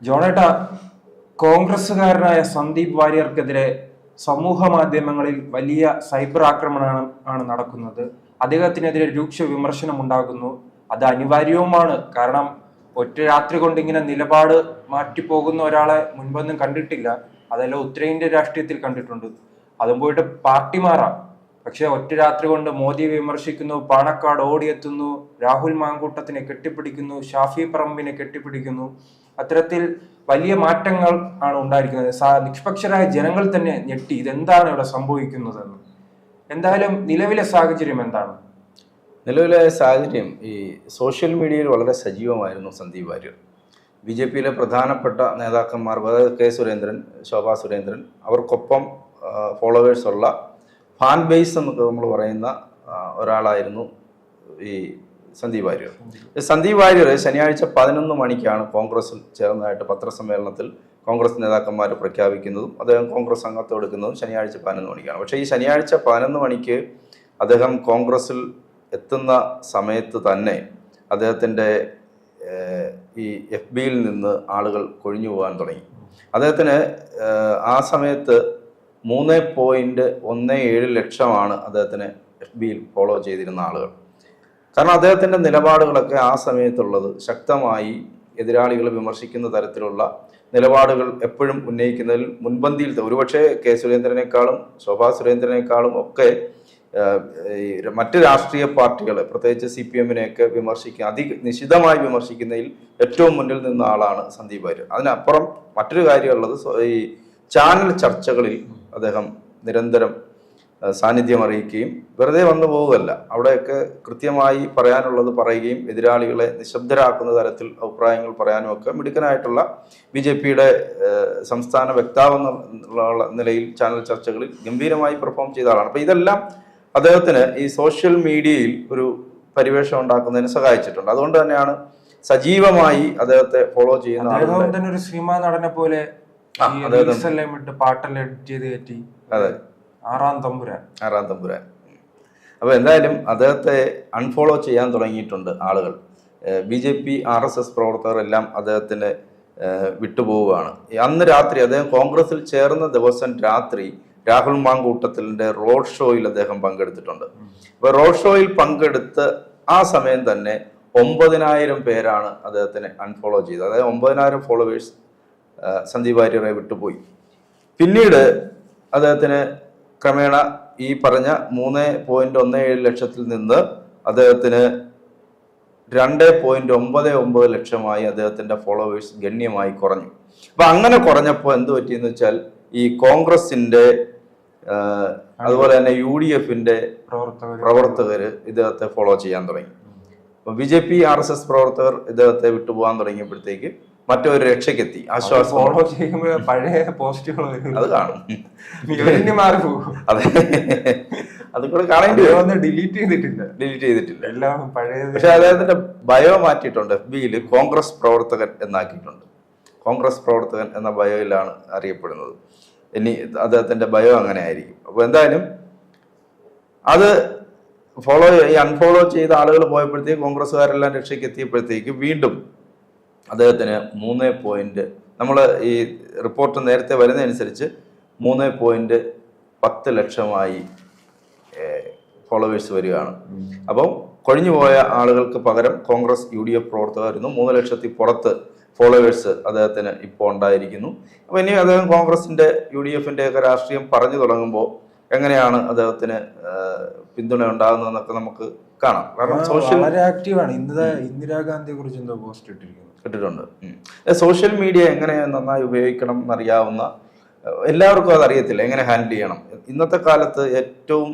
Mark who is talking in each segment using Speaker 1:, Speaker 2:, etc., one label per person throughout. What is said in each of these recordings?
Speaker 1: ജോണേട്ട, കോൺഗ്രസുകാരനായ സന്ദീപ് വാര്യർക്കെതിരെ സമൂഹ മാധ്യമങ്ങളിൽ വലിയ സൈബർ ആക്രമണമാണ് നടക്കുന്നത്. അദ്ദേഹത്തിനെതിരെ രൂക്ഷ വിമർശനം ഉണ്ടാകുന്നു. അത് അനിവാര്യവുമാണ്. കാരണം ഒറ്റ രാത്രി കൊണ്ട് ഇങ്ങനെ നിലപാട് മാറ്റിപ്പോകുന്ന ഒരാളെ മുൻപൊന്നും കണ്ടിട്ടില്ല. അതെല്ലാം ഉത്തരേന്ത്യ രാഷ്ട്രീയത്തിൽ കണ്ടിട്ടുണ്ട്. അതും പോയിട്ട് പാർട്ടി മാറാം. പക്ഷെ ഒറ്റ രാത്രി കൊണ്ട് മോദിയെ വിമർശിക്കുന്നു, പാണക്കാട് ഓടിയെത്തുന്നു, രാഹുൽ മാങ്കൂട്ടത്തിനെ കെട്ടിപ്പിടിക്കുന്നു, ഷാഫി പറമ്പിനെ കെട്ടിപ്പിടിക്കുന്നു. അത്തരത്തിൽ വലിയ മാറ്റങ്ങൾ ആണ് ഉണ്ടായിരിക്കുന്നത്. നിഷ്പക്ഷരായ ജനങ്ങൾ തന്നെ ഞെട്ടി, ഇതെന്താണ് ഇവിടെ സംഭവിക്കുന്നതെന്ന്. എന്തായാലും നിലവിലെ സാഹചര്യം എന്താണ്?
Speaker 2: നിലവിലെ സാഹചര്യം ഈ സോഷ്യൽ മീഡിയയിൽ വളരെ സജീവമായിരുന്നു സന്ദീപ് വാര്യർ. ബി ജെ പിയിലെ പ്രധാനപ്പെട്ട നേതാക്കന്മാർ, അതായത് കെ സുരേന്ദ്രൻ, ശോഭാ സുരേന്ദ്രൻ, അവർക്കൊപ്പം ഫോളോവേഴ്സുള്ള ഫാൻ ബേസ് എന്നൊക്കെ നമ്മൾ പറയുന്ന ഒരാളായിരുന്നു ഈ സന്ദീപ് വാര്യർ. സന്ദീപ് വാര്യർ ശനിയാഴ്ച 11 മണിക്കാണ് കോൺഗ്രസിൽ ചേർന്നതായിട്ട് പത്രസമ്മേളനത്തിൽ കോൺഗ്രസ് നേതാക്കന്മാർ പ്രഖ്യാപിക്കുന്നതും അദ്ദേഹം കോൺഗ്രസ് അംഗത്വം എടുക്കുന്നതും ശനിയാഴ്ച 11 മണിക്കാണ്. പക്ഷേ ഈ ശനിയാഴ്ച 11 മണിക്ക് അദ്ദേഹം കോൺഗ്രസിൽ എത്തുന്ന സമയത്ത് തന്നെ അദ്ദേഹത്തിൻ്റെ ഈ FBയിൽ നിന്ന് ആളുകൾ കൊഴിഞ്ഞു പോകാൻ തുടങ്ങി. അദ്ദേഹത്തിന് ആ സമയത്ത് 3.17 ലക്ഷമാണ് അദ്ദേഹത്തിന് FBയിൽ ഫോളോ ചെയ്തിരുന്ന ആളുകൾ. കാരണം അദ്ദേഹത്തിൻ്റെ നിലപാടുകളൊക്കെ ആ സമയത്തുള്ളത് ശക്തമായി എതിരാളികൾ വിമർശിക്കുന്ന തരത്തിലുള്ള നിലപാടുകൾ എപ്പോഴും ഉന്നയിക്കുന്നതിൽ മുൻപന്തിയിൽ, ഒരുപക്ഷെ കെ സുരേന്ദ്രനേക്കാളും ശോഭാ സുരേന്ദ്രനേക്കാളും ഒക്കെ മറ്റ് രാഷ്ട്രീയ പാർട്ടികളെ, പ്രത്യേകിച്ച് CPM-നെയൊക്കെ നിശിതമായി വിമർശിക്കുന്നതിൽ ഏറ്റവും മുന്നിൽ നിന്ന ആളാണ് സന്ദീപ് വാര്യർ. അതിനപ്പുറം മറ്റൊരു കാര്യമുള്ളത്, ഈ ചാനൽ ചർച്ചകളിൽ അദ്ദേഹം നിരന്തരം സാന്നിധ്യം അറിയിക്കുകയും വെറുതെ വന്നു പോവുകയല്ല, അവിടെയൊക്കെ കൃത്യമായി പറയാനുള്ളത് പറയുകയും എതിരാളികളെ നിശബ്ദരാക്കുന്ന തരത്തിൽ അഭിപ്രായങ്ങൾ പറയാനും ഒക്കെ മിടുക്കനായിട്ടുള്ള BJPയുടെ സംസ്ഥാന വക്താവെന്നുള്ള നിലയിൽ ചാനൽ ചർച്ചകളിൽ ഗംഭീരമായി പെർഫോം ചെയ്ത ആളാണ്. അപ്പോൾ ഇതെല്ലാം അദ്ദേഹത്തിന് ഈ സോഷ്യൽ മീഡിയയിൽ ഒരു പരിവേഷം ഉണ്ടാക്കുന്നതിന് സഹായിച്ചിട്ടുണ്ട്. അതുകൊണ്ട് തന്നെയാണ് സജീവമായി അദ്ദേഹത്തെ ഫോളോ ചെയ്യുന്ന
Speaker 1: ആളുകൾ ഒരു സിനിമാ നടനെ പോലെ പാട്ടെല്ലാം എഡിറ്റ് ചെയ്ത് കയറ്റി.
Speaker 2: അതെ, ആറാം തമ്പുരാൻ. അപ്പോൾ എന്തായാലും അദ്ദേഹത്തെ അൺഫോളോ ചെയ്യാൻ തുടങ്ങിയിട്ടുണ്ട് ആളുകൾ. BJP RSS പ്രവർത്തകർ എല്ലാം അദ്ദേഹത്തിന് വിട്ടുപോവുകയാണ്. അന്ന് രാത്രി അദ്ദേഹം കോൺഗ്രസിൽ ചേർന്ന ദിവസം രാത്രി രാഹുൽ മാങ്കൂട്ടത്തിൻ്റെ റോഡ് ഷോയിൽ അദ്ദേഹം പങ്കെടുത്തിട്ടുണ്ട്. അപ്പോൾ റോഡ് ഷോയിൽ പങ്കെടുത്ത് ആ സമയം തന്നെ 9000 പേരാണ് അദ്ദേഹത്തിനെ അൺഫോളോ ചെയ്തത്. അതായത് 9000 ഫോളോവേഴ്സ് സന്ദീപ് വാര്യരെ വിട്ടുപോയി. പിന്നീട് അദ്ദേഹത്തിന് ക്രമേണ ഈ പറഞ്ഞ 3.17 ലക്ഷത്തിൽ നിന്ന് അദ്ദേഹത്തിന് 2.99 ലക്ഷമായി അദ്ദേഹത്തിൻ്റെ ഫോളോവേഴ്സ് ഗണ്യമായി കുറഞ്ഞു. അപ്പം അങ്ങനെ കുറഞ്ഞപ്പോൾ എന്ത് പറ്റിയെന്ന് വെച്ചാൽ ഈ കോൺഗ്രസിൻ്റെ അതുപോലെ തന്നെ UDF-ന്റെ പ്രവർത്തകർ ഇദ്ദേഹത്തെ ഫോളോ ചെയ്യാൻ തുടങ്ങി. അപ്പം BJP RSS പ്രവർത്തകർ ഇദ്ദേഹത്തെ വിട്ടുപോകാൻ തുടങ്ങിയപ്പോഴത്തേക്ക് മറ്റൊരു രക്ഷയ്ക്കെത്തി, ആശ്വാസം.
Speaker 1: ഫോളോ ചെയ്യുമ്പോൾ പഴയ പോസ്റ്റുകൾ
Speaker 2: അത് കാണും.
Speaker 1: അതെ,
Speaker 2: അത് കൂടെ കാണേണ്ടി
Speaker 1: ഡിലീറ്റ് ചെയ്തിട്ടില്ല എല്ലാം പഴയ.
Speaker 2: പക്ഷെ അദ്ദേഹത്തിന്റെ ബയോ മാറ്റിയിട്ടുണ്ട്. FBയിൽ കോൺഗ്രസ് പ്രവർത്തകൻ എന്നാക്കിയിട്ടുണ്ട്. കോൺഗ്രസ് പ്രവർത്തകൻ എന്ന ബയോയിലാണ് അറിയപ്പെടുന്നത്. ഇനി അദ്ദേഹത്തിന്റെ ബയോ അങ്ങനെ ആയിരിക്കും. അപ്പോൾ എന്തായാലും അത് അൺഫോളോ ചെയ്ത ആളുകൾ പോയപ്പോഴത്തേക്ക് കോൺഗ്രസ്സുകാരെല്ലാം രക്ഷയ്ക്ക് എത്തിയപ്പോഴത്തേക്ക് വീണ്ടും അദ്ദേഹത്തിന് 3 നമ്മൾ ഈ റിപ്പോർട്ട് നേരത്തെ വരുന്നതനുസരിച്ച് 3.10 ലക്ഷമായി ഫോളോവേഴ്സ് വരികയാണ്. അപ്പം കൊഴിഞ്ഞുപോയ ആളുകൾക്ക് പകരം കോൺഗ്രസ് UDF പ്രവർത്തകരുന്നു 3 ലക്ഷത്തിൽ പുറത്ത് ഫോളോവേഴ്സ് അദ്ദേഹത്തിന് ഇപ്പോൾ ഉണ്ടായിരിക്കുന്നു. അപ്പോൾ ഇനി അദ്ദേഹം കോൺഗ്രസിൻ്റെ UDF-ന്റെ ഒക്കെ രാഷ്ട്രീയം പറഞ്ഞു തുടങ്ങുമ്പോൾ എങ്ങനെയാണ് അദ്ദേഹത്തിന് പിന്തുണ ഉണ്ടാകുന്നതെന്നൊക്കെ നമുക്ക് കാണാം. കാരണം
Speaker 1: വളരെ ആക്റ്റീവാണ്. ഇന്ദിരാഗാന്ധിയെ കുറിച്ച് എന്തോ പോസ്റ്റ്
Speaker 2: ഇട്ടിട്ടുണ്ട്. സോഷ്യൽ മീഡിയ എങ്ങനെ നന്നായി ഉപയോഗിക്കണം എന്നറിയാവുന്ന എല്ലാവർക്കും അതറിയത്തില്ല, എങ്ങനെ ഹാൻഡിൽ ചെയ്യണം. ഇന്നത്തെ കാലത്ത് ഏറ്റവും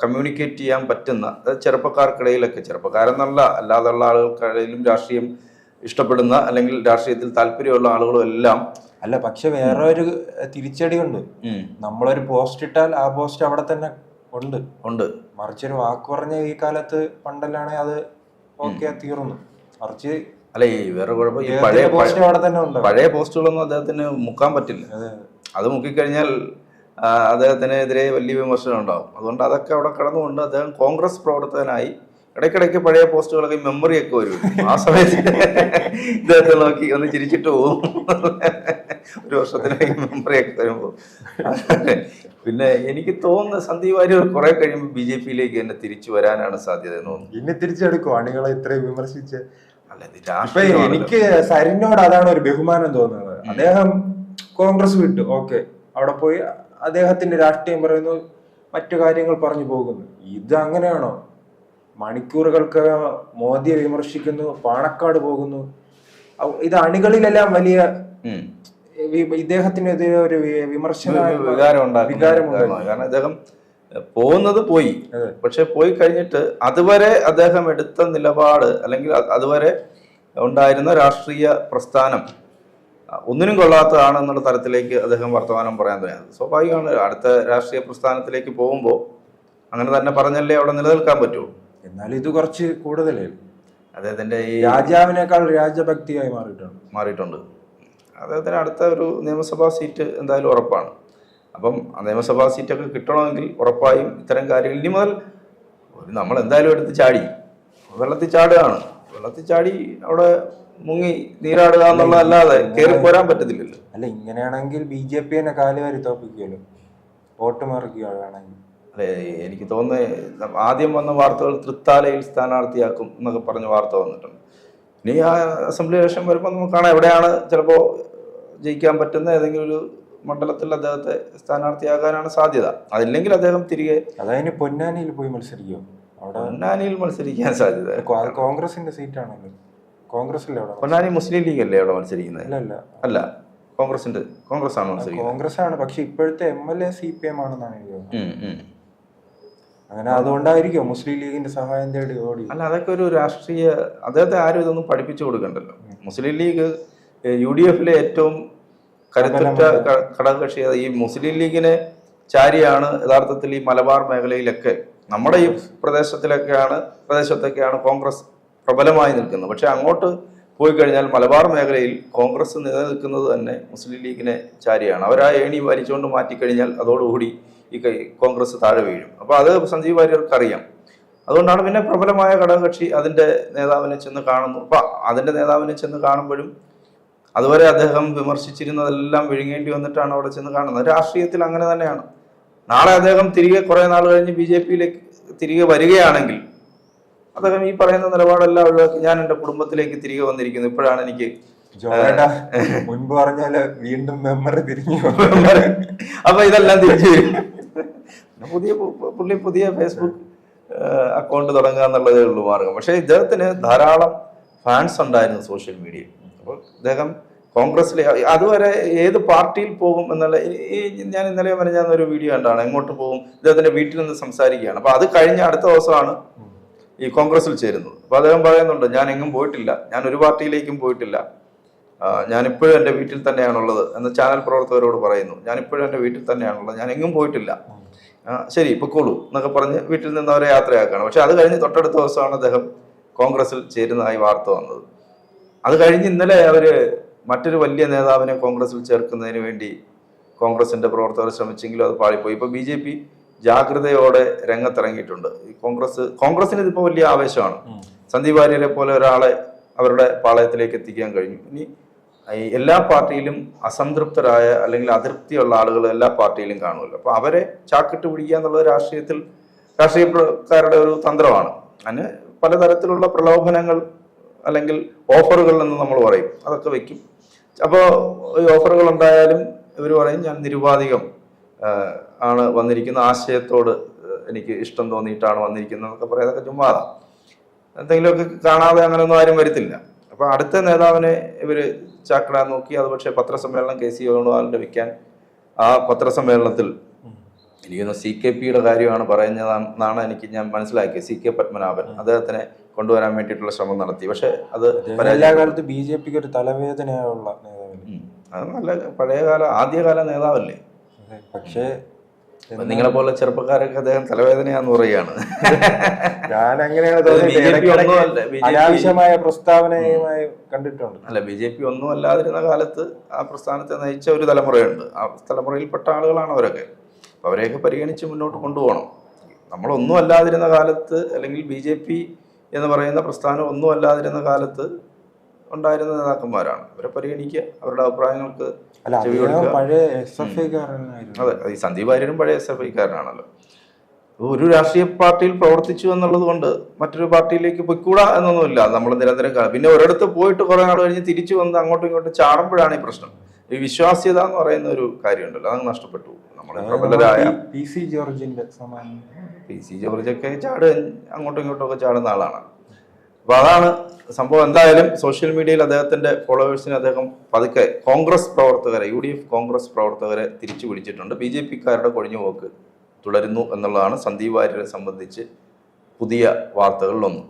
Speaker 2: കമ്മ്യൂണിക്കേറ്റ് ചെയ്യാൻ പറ്റുന്ന ചെറുപ്പക്കാർക്കിടയിലൊക്കെ, ചെറുപ്പക്കാരെന്നല്ല അല്ലാതെയുള്ള ആളുകൾക്കിടയിലും രാഷ്ട്രീയം ഇഷ്ടപ്പെടുന്ന അല്ലെങ്കിൽ രാഷ്ട്രീയത്തിൽ താല്പര്യമുള്ള ആളുകളും എല്ലാം
Speaker 1: അല്ല. പക്ഷെ വേറെ ഒരു തിരിച്ചടി ഉണ്ട്. നമ്മളൊരു പോസ്റ്റ് ഇട്ടാൽ ആ പോസ്റ്റ് അവിടെ തന്നെ ഉണ്ട്. മറിച്ചൊരു വാക്ക് പറഞ്ഞ ഈ കാലത്ത് പണ്ടല്ലാണെ അത് ഓക്കെ തീർന്നു. മറിച്ച്
Speaker 2: അല്ല, ഈ വേറെ കുഴപ്പം ഈ പഴയ പോസ്റ്റുകളൊന്നും അദ്ദേഹത്തിന് മുക്കാൻ പറ്റില്ല. അത് മുക്കിക്കഴിഞ്ഞാൽ അദ്ദേഹത്തിനെതിരെ വലിയ വിമർശനം ഉണ്ടാവും. അതുകൊണ്ട് അതൊക്കെ അവിടെ കടന്നുകൊണ്ട് അദ്ദേഹം കോൺഗ്രസ് പ്രവർത്തകനായി ഇടയ്ക്കിടയ്ക്ക് പഴയ പോസ്റ്റുകളൊക്കെ മെമ്മറി ഒക്കെ വരും. ആ സമയത്ത് ഇദ്ദേഹത്തെ നോക്കി ഒന്ന് ചിരിച്ചിട്ട് പോകും. ഒരു വർഷത്തിലേക്ക് മെമ്മറി ഒക്കെ വരുമ്പോൾ. പിന്നെ എനിക്ക് തോന്നുന്നു സന്ദീപ് വാര്യർ കുറെ കഴിയുമ്പോൾ BJP-യിലേക്ക് തന്നെ തിരിച്ചു വരാനാണ് സാധ്യത എന്ന് തോന്നുന്നു.
Speaker 3: ഇന്നെ തിരിച്ചെടുക്കും അണികളെ ഇത്രയും വിമർശിച്ച്.
Speaker 2: അല്ല, ഇത്
Speaker 1: ഇപ്പൊ
Speaker 2: രാഷ്ട്രീയമാണ്.
Speaker 1: എനിക്ക് സരിനോട് അതാണ് ഒരു ബഹുമാനം തോന്നുന്നത്. അദ്ദേഹം കോൺഗ്രസ് വിട്ടു, ഓക്കെ, അവിടെ പോയി അദ്ദേഹത്തിന്റെ രാഷ്ട്രീയം പറയുന്നു, മറ്റു കാര്യങ്ങൾ പറഞ്ഞു പോകുന്നു. ഇത് അങ്ങനെയാണോ? മണിക്കൂറുകൾക്ക് മോദിയെ വിമർശിക്കുന്നു, പാണക്കാട് പോകുന്നു. ഇത് അണികളിലെല്ലാം വലിയ ഇദ്ദേഹത്തിനെതിരെ ഒരു
Speaker 2: വികാരം ഉണ്ടാക്കും. കാരണം അദ്ദേഹം പോകുന്നത് പോയി, പക്ഷെ പോയി കഴിഞ്ഞിട്ട് അതുവരെ അദ്ദേഹം എടുത്ത നിലപാട് അല്ലെങ്കിൽ അതുവരെ ഉണ്ടായിരുന്ന രാഷ്ട്രീയ പ്രസ്ഥാനം ഒന്നിനും കൊള്ളാത്തതാണെന്നുള്ള തരത്തിലേക്ക് അദ്ദേഹം വർത്തമാനം പറയാൻ തുടങ്ങിയത് സ്വാഭാവികമാണ്. അടുത്ത രാഷ്ട്രീയ പ്രസ്ഥാനത്തിലേക്ക് പോകുമ്പോൾ അങ്ങനെ തന്നെ പറഞ്ഞല്ലേ അവിടെ നിലനിൽക്കാൻ പറ്റുള്ളൂ.
Speaker 1: എന്നാൽ ഇത് കുറച്ച് കൂടുതലേ
Speaker 2: അദ്ദേഹത്തിന്റെ ഈ
Speaker 1: രാജാവിനേക്കാൾ രാജഭക്തിയായി മാറിയിട്ടുണ്ട്.
Speaker 2: അദ്ദേഹത്തിന് അടുത്ത ഒരു നിയമസഭാ സീറ്റ് എന്തായാലും ഉറപ്പാണ്. അപ്പം ആ നിയമസഭാ സീറ്റൊക്കെ കിട്ടണമെങ്കിൽ ഉറപ്പായും ഇത്തരം കാര്യങ്ങൾ ഇനി മുതൽ നമ്മൾ എന്തായാലും എടുത്ത് ചാടി വെള്ളത്തിൽ ചാടുകയാണ്. വെള്ളത്തിൽ ചാടി അവിടെ മുങ്ങി നീരാടുക എന്നുള്ളതല്ലാതെ കയറി പോരാൻ പറ്റത്തില്ലല്ലോ.
Speaker 1: അല്ല, ഇങ്ങനെയാണെങ്കിൽ BJP തന്നെ കാലുവാരി തോപ്പിക്കുമല്ലോ, വോട്ട് മറിക്കുകയാണെങ്കിൽ.
Speaker 2: അല്ലെ, എനിക്ക് തോന്നുന്നത് ആദ്യം വന്ന വാർത്തകൾ തൃത്താലയിൽ സ്ഥാനാർത്ഥിയാക്കും എന്നൊക്കെ പറഞ്ഞ വാർത്ത വന്നിട്ടുണ്ട്. ഇനി ആ അസംബ്ലി ഇലക്ഷൻ വരുമ്പോൾ നമുക്ക് കാണാം എവിടെയാണ് ചിലപ്പോൾ ജയിക്കാൻ പറ്റുന്ന ഏതെങ്കിലും ഒരു മണ്ഡലത്തിൽ അദ്ദേഹത്തെ സ്ഥാനാർത്ഥിയാകാനാണ് സാധ്യത. അതില്ലെങ്കിൽ അദ്ദേഹം തിരികെ
Speaker 1: അതായത് പൊന്നാനിയിൽ പോയി മത്സരിക്കുമോ? അവിടെ
Speaker 2: പൊന്നാനിയിൽ മത്സരിക്കാൻ സാധ്യത
Speaker 1: കോൺഗ്രസിന്റെ സീറ്റാണല്ലോ. കോൺഗ്രസിലെ
Speaker 2: പൊന്നാനി മുസ്ലിം ലീഗ് അല്ലേ അവിടെ മത്സരിക്കുന്നത്? അല്ല, കോൺഗ്രസ് ആണ് മത്സരിക്കുന്നത്.
Speaker 1: കോൺഗ്രസ് ആണ്, പക്ഷെ ഇപ്പോഴത്തെ MLA CPM ആണെന്നാണ് എനിക്ക് തോന്നുന്നത്. അങ്ങനെ അതുകൊണ്ടായിരിക്കും മുസ്ലിം ലീഗിന്റെ സഹായം തേടി ഓടി.
Speaker 2: അല്ല, അതൊക്കെ ഒരു രാഷ്ട്രീയ, അദ്ദേഹത്തെ ആരും ഇതൊന്നും പഠിപ്പിച്ചു കൊടുക്കണ്ടല്ലോ. മുസ്ലിം ലീഗ് UDF-ലെ ഏറ്റവും കരുത്തുറ്റ ഘടകകക്ഷി. ഈ മുസ്ലിം ലീഗിനെ ചാരിയാണ് യഥാർത്ഥത്തിൽ ഈ മലബാർ മേഖലയിലൊക്കെ നമ്മുടെ ഈ പ്രദേശത്തൊക്കെയാണ് കോൺഗ്രസ് പ്രബലമായി നിൽക്കുന്നത്. പക്ഷെ അങ്ങോട്ട് പോയി കഴിഞ്ഞാൽ മലബാർ മേഖലയിൽ കോൺഗ്രസ് നിലനിൽക്കുന്നത് തന്നെ മുസ്ലിം ലീഗിനെ ചാരിയാണ്. അവരാ ഏണി വലിച്ചുകൊണ്ട് മാറ്റിക്കഴിഞ്ഞാൽ അതോടുകൂടി ഈ കോൺഗ്രസ് താഴെ വീഴും. അപ്പോൾ അത് സന്ദീപ് വാര്യർക്ക് അറിയാം. അതുകൊണ്ടാണ് പിന്നെ പ്രബലമായ ഘടകകക്ഷി അതിൻ്റെ നേതാവിനെ ചെന്ന് കാണുന്നു. അപ്പം അതിൻ്റെ നേതാവിനെ ചെന്ന് കാണുമ്പോഴും അതുവരെ അദ്ദേഹം വിമർശിച്ചിരുന്നതെല്ലാം വിഴുങ്ങേണ്ടി വന്നിട്ടാണ് അവിടെ ചെന്ന് കാണുന്നത്. രാഷ്ട്രീയത്തിൽ അങ്ങനെ തന്നെയാണ്. നാളെ അദ്ദേഹം തിരികെ കുറേ നാൾ കഴിഞ്ഞ് BJP-യിലേക്ക് തിരികെ വരികയാണെങ്കിൽ അദ്ദേഹം ഈ പറയുന്ന നിലപാടെല്ലാം ഒഴിവാക്കി ഞാൻ എൻ്റെ കുടുംബത്തിലേക്ക് തിരികെ വന്നിരിക്കുന്നു, ഇപ്പോഴാണ് എനിക്ക്
Speaker 1: മുൻപ് പറഞ്ഞാല് വീണ്ടും മെമ്മറി തിരിഞ്ഞു
Speaker 2: അപ്പൊ ഇതെല്ലാം തിരിച്ചു വരും. പുതിയ ഫേസ്ബുക്ക് അക്കൗണ്ട് തുടങ്ങുക എന്നുള്ളതേ ഉള്ളൂ മാർഗം. പക്ഷെ ഇദ്ദേഹത്തിന് ധാരാളം ഫാൻസ് ഉണ്ടായിരുന്നു സോഷ്യൽ മീഡിയയിൽ. അപ്പോൾ ഇദ്ദേഹം കോൺഗ്രസിലെ അതുവരെ ഏത് പാർട്ടിയിൽ പോകും എന്നുള്ള ഞാൻ ഇന്നലെ പറഞ്ഞ ഒരു വീഡിയോ കണ്ടാണ്. എങ്ങോട്ട് പോകും, ഇദ്ദേഹത്തിന്റെ വീട്ടിൽ നിന്ന് സംസാരിക്കുകയാണ്. അപ്പൊ അത് കഴിഞ്ഞ അടുത്ത ദിവസമാണ് ഈ കോൺഗ്രസിൽ ചേരുന്നത്. അപ്പൊ അദ്ദേഹം പറയുന്നുണ്ട്, ഞാൻ എങ്ങും പോയിട്ടില്ല, ഞാൻ ഒരു പാർട്ടിയിലേക്കും പോയിട്ടില്ല, ഞാനിപ്പോഴും എൻ്റെ വീട്ടിൽ തന്നെയാണുള്ളത് എന്ന് ചാനൽ പ്രവർത്തകരോട് പറയുന്നു. ഞാനിപ്പോഴും എൻ്റെ വീട്ടിൽ തന്നെയാണുള്ളത്, ഞാൻ എങ്ങും പോയിട്ടില്ല, ശരി പൊക്കോളൂ എന്നൊക്കെ പറഞ്ഞ് വീട്ടിൽ നിന്ന് അവരെ യാത്രയാക്കുകയാണ്. പക്ഷെ അത് കഴിഞ്ഞ് തൊട്ടടുത്ത ദിവസമാണ് അദ്ദേഹം കോൺഗ്രസിൽ ചേരുന്നതായി വാർത്ത വന്നത്. അത് കഴിഞ്ഞ് ഇന്നലെ അവര് മറ്റൊരു വലിയ നേതാവിനെ കോൺഗ്രസിൽ ചേർക്കുന്നതിന് വേണ്ടി കോൺഗ്രസിന്റെ പ്രവർത്തകർ ശ്രമിച്ചെങ്കിലും അത് പാളിപ്പോയി. ഇപ്പൊ BJP ജാഗ്രതയോടെ രംഗത്തിറങ്ങിയിട്ടുണ്ട്. ഈ കോൺഗ്രസിന് ഇതിപ്പോ വലിയ ആവേശമാണ്. സന്ദീപ് വാര്യരെ പോലെ ഒരാളെ അവരുടെ പാളയത്തിലേക്ക് എത്തിക്കാൻ കഴിഞ്ഞു. ഇനി എല്ലാ പാർട്ടിയിലും അസംതൃപ്തരായ അല്ലെങ്കിൽ അതൃപ്തിയുള്ള ആളുകൾ എല്ലാ പാർട്ടിയിലും കാണുമല്ലോ. അപ്പൊ അവരെ ചാക്കിട്ട് പിടിക്കുക എന്നുള്ളത് രാഷ്ട്രീയക്കാരുടെ ഒരു തന്ത്രമാണ്. അതിന് പലതരത്തിലുള്ള പ്രലോഭനങ്ങൾ അല്ലെങ്കിൽ ഓഫറുകൾ എന്ന് നമ്മൾ പറയും, അതൊക്കെ വെക്കും. അപ്പോൾ ഈ ഓഫറുകൾ ഉണ്ടായാലും ഇവർ പറയും ഞാൻ നിരുപാധികം ആണ് വന്നിരിക്കുന്ന, ആശയത്തോട് എനിക്ക് ഇഷ്ടം തോന്നിയിട്ടാണ് വന്നിരിക്കുന്നത് എന്നൊക്കെ പറയാം. അതൊക്കെ ചുമ്മാതാ, എന്തെങ്കിലുമൊക്കെ കാണാതെ അങ്ങനെയൊന്നും ആരും വരുത്തില്ല. അപ്പൊ അടുത്ത നേതാവിനെ ഇവര് ചാക്കിടാൻ നോക്കി. അത് പക്ഷേ പത്രസമ്മേളനം KC വേണുഗോപാലിന്റെ വെക്കാൻ ആ പത്രസമ്മേളനത്തിൽ എനിക്കൊന്ന് CKP-യുടെ കാര്യമാണ് പറയുന്നതെന്നാണ് ഞാൻ മനസ്സിലാക്കിയത്. CK പത്മനാഭൻ അദ്ദേഹത്തിനെ കൊണ്ടുവരാൻ വേണ്ടിയിട്ടുള്ള ശ്രമം നടത്തി. പക്ഷെ അത്
Speaker 1: എല്ലാ കാലത്ത് BJP-ക്ക് ഒരു തലവേദനയുള്ള നേതാവല്ലേ.
Speaker 2: അത് നല്ല പഴയകാല ആദ്യകാല നേതാവല്ലേ.
Speaker 1: പക്ഷേ
Speaker 2: നിങ്ങളെ പോലെ ചെറുപ്പക്കാരൊക്കെ അദ്ദേഹം തലവേദനയാന്ന് പറയുകയാണ്.
Speaker 1: ഞാൻ അങ്ങനെയാണ് അനാവശ്യമായ പ്രസ്താവനയുമായി കണ്ടിട്ടുണ്ട്.
Speaker 2: അല്ല, BJP ഒന്നും അല്ലാതിരുന്ന കാലത്ത് ആ പ്രസ്ഥാനത്തെ നയിച്ച ഒരു തലമുറയുണ്ട്. ആ തലമുറയിൽപ്പെട്ട ആളുകളാണ് അവരൊക്കെ. അവരെയൊക്കെ പരിഗണിച്ച് മുന്നോട്ട് കൊണ്ടുപോകണം. നമ്മളൊന്നും അല്ലാതിരുന്ന കാലത്ത് അല്ലെങ്കിൽ BJP എന്ന് പറയുന്ന പ്രസ്ഥാനം ഒന്നും അല്ലാതിരുന്ന കാലത്ത് ഉണ്ടായിരുന്ന നേതാക്കന്മാരാണ്. അവരെ പരിഗണിക്കുക, അവരുടെ അഭിപ്രായങ്ങൾക്ക്
Speaker 1: അല്ല,
Speaker 2: ചെവി
Speaker 1: അദ്ദേഹം
Speaker 2: കൊടുക്കുക.
Speaker 1: പഴയ SFI-കാരനായിരുന്നു.
Speaker 2: അതെ, ഈ സന്ദീപ് വാര്യരും പഴയ SFI-കാരനാണല്ലോ. ഒരു രാഷ്ട്രീയ പാർട്ടിയിൽ പ്രവർത്തിച്ചു എന്നുള്ളത് കൊണ്ട് മറ്റൊരു പാർട്ടിയിലേക്ക് പൊയ്ക്കൂടാ എന്നൊന്നുമില്ല. നമ്മൾ നിരന്തരം പിന്നെ ഒരിടത്ത് പോയിട്ട് കുറെ നാൾ കഴിഞ്ഞ് തിരിച്ചു വന്ന് അങ്ങോട്ടും ഇങ്ങോട്ടും ചാടുമ്പോഴാണ് ഈ പ്രശ്നം. ഈ വിശ്വാസ്യത എന്ന് പറയുന്ന ഒരു കാര്യമുണ്ടല്ലോ, അതങ്ങ് നഷ്ടപ്പെട്ടു. നമ്മൾ പ്രബലരായ
Speaker 1: PC ജോർജിന്റെ സമാനം.
Speaker 2: PC ജോർജൊക്കെ അങ്ങോട്ടും ഇങ്ങോട്ടും ഒക്കെ ചാടുന്ന ആളാണ്. അപ്പൊ അതാണ് സംഭവം. എന്തായാലും സോഷ്യൽ മീഡിയയിൽ അദ്ദേഹത്തിന്റെ ഫോളോവേഴ്സിനെ അദ്ദേഹം പതുക്കെ കോൺഗ്രസ് പ്രവർത്തകരെ, UDF കോൺഗ്രസ് പ്രവർത്തകരെ തിരിച്ചു പിടിച്ചിട്ടുണ്ട്. BJP-ക്കാരുടെ കൊഴിഞ്ഞുപോക്ക് തുടരുന്നു എന്നുള്ളതാണ് സന്ദീപ് വാര്യരെ സംബന്ധിച്ച് പുതിയ വാർത്തകളിലൊന്നും.